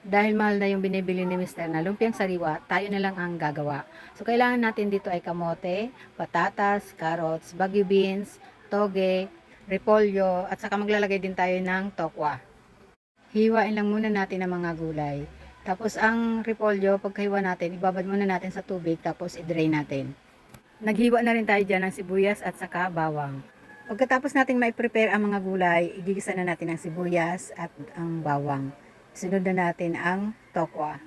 Dahil mahal na yung binibili ni Mister na lumpiang sariwa, tayo na lang ang gagawa. So, kailangan natin dito ay kamote, patatas, carrots, bagu beans, toge, repolyo, at saka maglalagay din tayo ng tokwa. Hiwain lang muna natin ang mga gulay. Tapos ang repolyo, pagkahiwa natin, ibabad muna natin sa tubig, tapos i-drain natin. Naghiwa na rin tayo dyan ng sibuyas at saka bawang. Pagkatapos natin mai-prepare ang mga gulay, igigisa na natin ang sibuyas at ang bawang. Sunod na natin ang tokwa.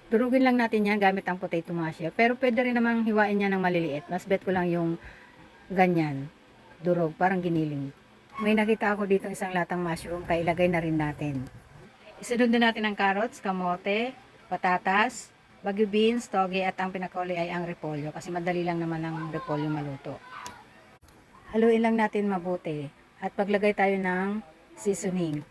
Durugin lang natin yan gamit ang potato masher. Pero pwede rin namang hiwain niya ng maliliit. Mas bet ko lang yung ganyan. Durog, parang giniling. May nakita ako dito isang latang mushroom, kaya ilagay na rin natin. Isunod na natin ang carrots, kamote, patatas, bagu beans, toge, at ang pinakauli ay ang repolyo. Kasi madali lang naman ang repolyo maluto. Haluin lang natin mabuti. At paglagay tayo ng seasoning.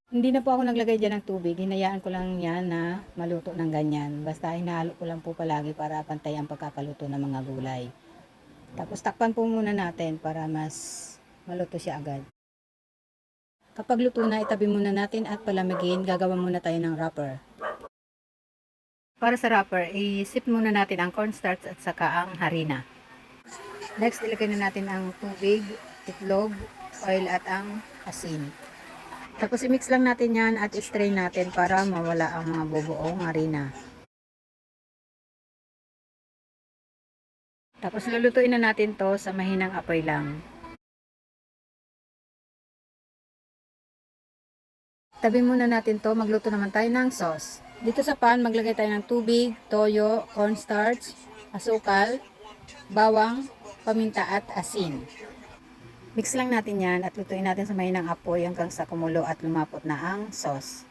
Hindi na po ako naglagay dyan ng tubig. Hinayaan ko lang yan na maluto ng ganyan. Basta hinahalo ko lang po palagi para pantay ang pagkakaluto ng mga gulay. Tapos takpan po muna natin para mas maluto siya agad. Kapag luto na, itabi muna natin at palamigin. Gagawa muna tayo ng wrapper. Para sa wrapper, isip muna natin ang cornstarch at saka ang harina. Next, ilagay na natin ang tubig, itlog, oil at ang asin. Tapos i-mix lang natin yan at i-strain natin para mawala ang mga bubuong harina. Tapos lulutuin na natin to sa mahinang apoy lang. Tabi muna natin to, magluto naman tayo ng sauce. Dito sa pan, maglagay tayo ng tubig, toyo, cornstarch, asukal, bawang, paminta at asin. Mix lang natin yan at lutuin natin sa mahinang apoy hanggang sa kumulo at lumapot na ang sauce.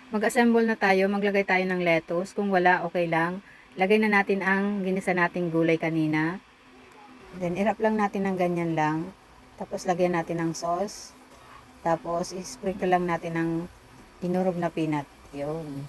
Mag-assemble na tayo, maglagay tayo ng lettuce. Kung wala, okay lang. Lagay na natin ang ginisa nating gulay kanina. Then, irap lang natin ng ganyan lang. Tapos, lagyan natin ng sauce. Tapos, sprinkle lang natin ng dinurog na peanut. Yun.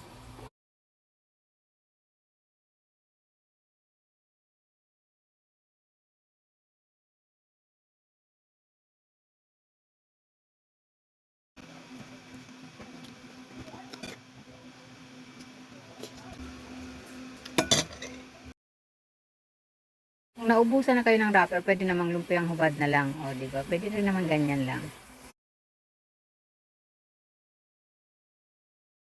Kung naubusan na kayo ng wrapper, pwede namang lumpiang hubad na lang. O, diba? Pwede rin naman ganyan lang.